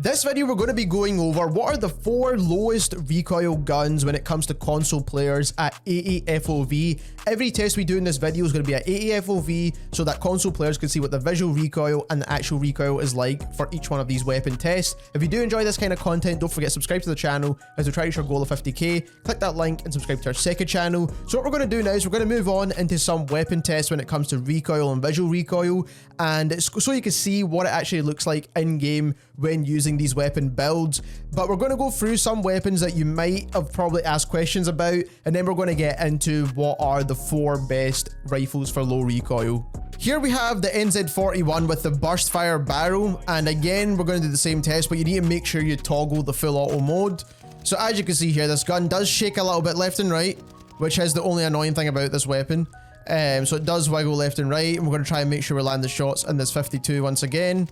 This video we're going to be going over what are the 4 lowest recoil guns when it comes to console players at 80 FOV. Every test we do in this video is going to be at 80 FOV so that console players can see what the visual recoil and the actual recoil is like for each one of these weapon tests. If you do enjoy this kind of content, don't forget to subscribe to the channel as we try to reach our goal of 50k. Click that link and subscribe to our second channel. So what we're going to do now is we're going to move on into some weapon tests when it comes to recoil and visual recoil, and so you can see what it actually looks like in game when using these weapon builds. But we're going to go through some weapons that you might have probably asked questions about, and then we're going to get into what are the 4 best rifles for low recoil. Here we have the NZ41 with the burst fire barrel, and again we're going to do the same test, but you need to make sure you toggle the full auto mode. So as you can see here, this gun does shake a little bit left and right, which is the only annoying thing about this weapon. So it does wiggle left and right, and we're going to try and make sure we land the shots in this 52 once again.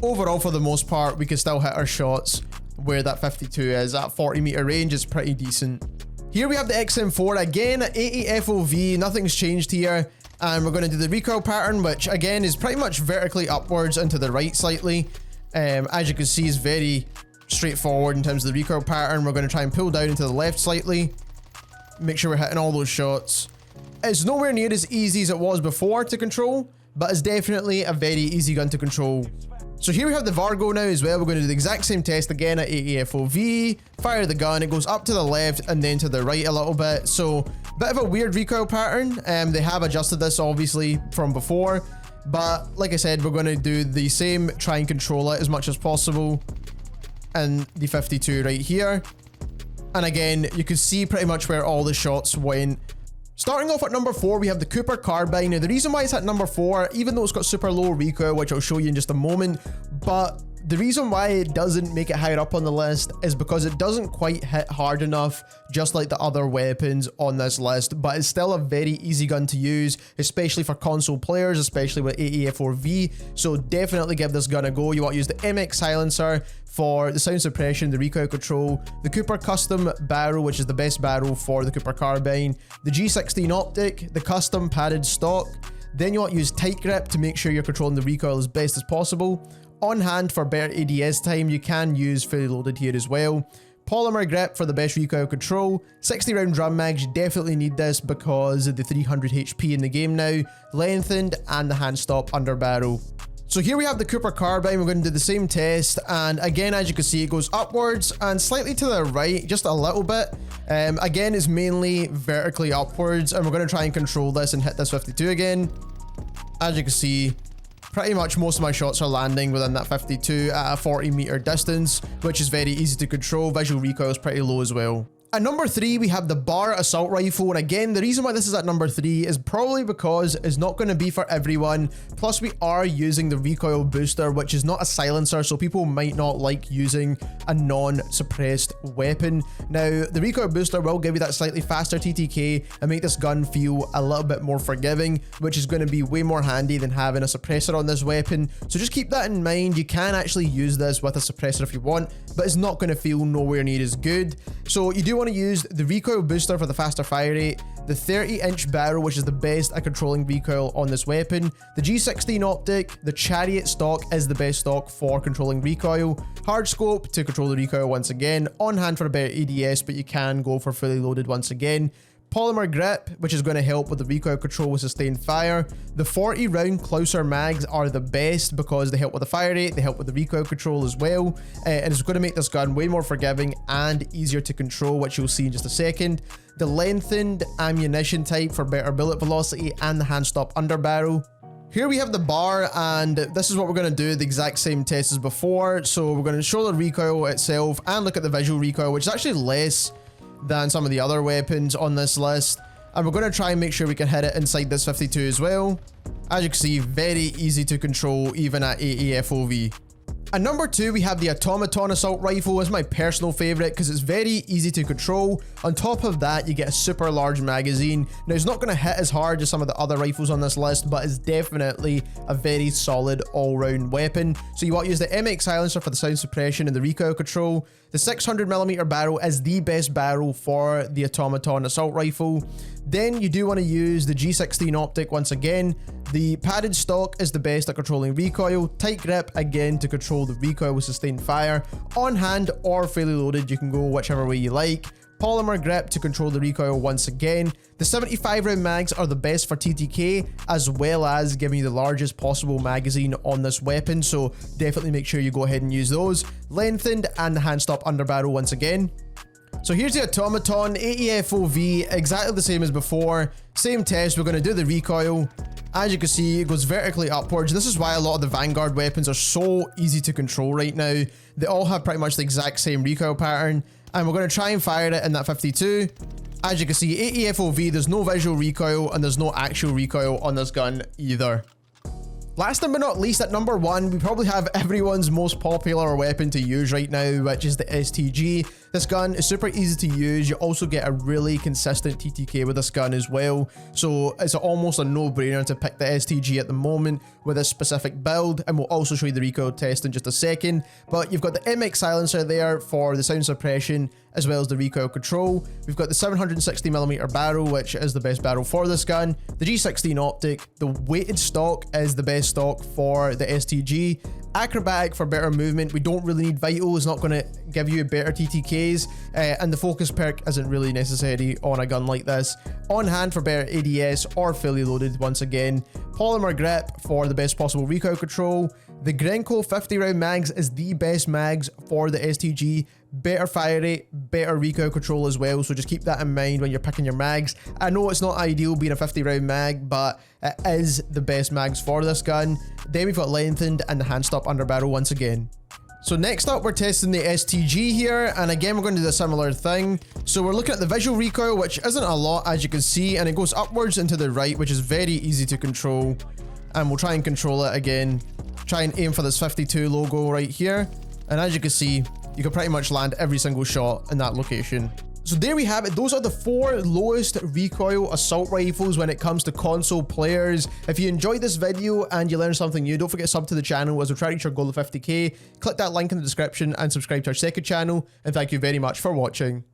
Overall, for the most part, we can still hit our shots where that 52 is. At 40 meter range is pretty decent. Here we have the XM4, again at 80 FOV, nothing's changed here. And we're going to do the recoil pattern, which again is pretty much vertically upwards and to the right slightly. As you can see, is very straightforward in terms of the recoil pattern. We're going to try and pull down into the left slightly. Make sure we're hitting all those shots. It's nowhere near as easy as it was before to control, but it's definitely a very easy gun to control. So here we have the Vargo now as well. We're going to do the exact same test again at 80 FOV. Fire the gun, it goes up to the left and then to the right a little bit. So bit of a weird recoil pattern. They have adjusted this obviously from before, but like I said, we're going to do the same, try and control it as much as possible. And the 52 right here. And again, you can see pretty much where all the shots went. Starting off at number 4, we have the Cooper Carbine. Now, the reason why it's at number 4, even though it's got super low recoil, which I'll show you in just a moment, but the reason why it doesn't make it higher up on the list is because it doesn't quite hit hard enough, just like the other weapons on this list, but it's still a very easy gun to use, especially for console players, especially with 80 F4V, so definitely give this gun a go. You want to use the MX silencer for the sound suppression, the recoil control, the Cooper custom barrel, which is the best barrel for the Cooper Carbine, the G16 optic, the custom padded stock. Then you want to use tight grip to make sure you're controlling the recoil as best as possible. On hand for better ADS time, you can use fully loaded here as well. Polymer grip for the best recoil control. 60 round drum mags, you definitely need this because of the 300 HP in the game now. Lengthened and the hand stop under barrel. So here we have the Cooper Carbine. We're going to do the same test, and again, as you can see, it goes upwards and slightly to the right, just a little bit. Again, it's mainly vertically upwards, and we're going to try and control this and hit this 52 again. As you can see, pretty much most of my shots are landing within that 52 at a 40 meter distance, which is very easy to control. Visual recoil is pretty low as well. At number 3, we have the Bar Assault Rifle, and again, the reason why this is at number 3 is probably because it's not going to be for everyone, plus we are using the recoil booster, which is not a silencer, so people might not like using a non-suppressed weapon. Now, the recoil booster will give you that slightly faster TTK and make this gun feel a little bit more forgiving, which is going to be way more handy than having a suppressor on this weapon, so just keep that in mind. You can actually use this with a suppressor if you want, but it's not going to feel nowhere near as good. So you do want to use the recoil booster for the faster fire rate, the 30-inch barrel, which is the best at controlling recoil on this weapon, the G16 optic, the Chariot stock is the best stock for controlling recoil, hard scope to control the recoil once again, on hand for a better ADS, but you can go for fully loaded once again. Polymer grip, which is going to help with the recoil control with sustained fire. The 40 round Clouser mags are the best because they help with the fire rate, they help with the recoil control as well, and it's going to make this gun way more forgiving and easier to control, which you'll see in just a second. The lengthened ammunition type for better bullet velocity, and the hand stop under barrel. Here we have the bar, and this is what we're going to do, the exact same test as before. So we're going to show the recoil itself and look at the visual recoil, which is actually less than some of the other weapons on this list, and we're going to try and make sure we can hit it inside this 52 as well. As you can see, very easy to control even at 80 FOV. At number 2, we have the Automaton assault rifle. It's my personal favorite because it's very easy to control. On top of that, you get a super large magazine. Now, it's not going to hit as hard as some of the other rifles on this list, but it's definitely a very solid all-round weapon. So you want to use the MX silencer for the sound suppression and the recoil control. The 600mm barrel is the best barrel for the Automaton assault rifle. Then you do want to use the G16 optic once again. The padded stock is the best at controlling recoil. Tight grip, again, to control the recoil with sustained fire. On hand or fully loaded, you can go whichever way you like. Polymer grip to control the recoil once again. The 75 round mags are the best for TTK, as well as giving you the largest possible magazine on this weapon, so definitely make sure you go ahead and use those. Lengthened and the hand stop under barrel once again. So here's the Automaton, 80 FOV, exactly the same as before. Same test, we're going to do the recoil. As you can see, it goes vertically upwards. This is why a lot of the vanguard weapons are so easy to control right now. They all have pretty much the exact same recoil pattern. And we're going to try and fire it in that 52. As you can see, 80 FOV, there's no visual recoil and there's no actual recoil on this gun either. Last but not least, at number 1, we probably have everyone's most popular weapon to use right now, which is the STG. This gun is super easy to use. You also get a really consistent TTK with this gun as well. So it's almost a no-brainer to pick the STG at the moment with this specific build. And we'll also show you the recoil test in just a second. But you've got the MX silencer there for the sound suppression as well as the recoil control. We've got the 760mm barrel, which is the best barrel for this gun. The G16 optic, the weighted stock is the best stock for the STG. Acrobatic for better movement. We don't really need vital, it's not going to give you better TTKs, and the focus perk isn't really necessary on a gun like this. On hand for better ADS or fully loaded once again. Polymer grip for the best possible recoil control. The Grenko 50 round mags is the best mags for the STG. Better fire rate, better recoil control as well, so just keep that in mind when you're picking your mags. I know it's not ideal being a 50 round mag, but it is the best mags for this gun. Then we've got lengthened and the hand stop under barrel once again. So next up, we're testing the STG here, and again, we're going to do a similar thing. So we're looking at the visual recoil, which isn't a lot, as you can see, and it goes upwards and to the right, which is very easy to control. And we'll try and control it again. Try and aim for this 52 logo right here. And as you can see, you can pretty much land every single shot in that location. So there we have it. Those are the 4 lowest recoil assault rifles when it comes to console players. If you enjoyed this video and you learned something new, don't forget to sub to the channel as we try to reach our goal of 50k. Click that link in the description and subscribe to our second channel. And thank you very much for watching.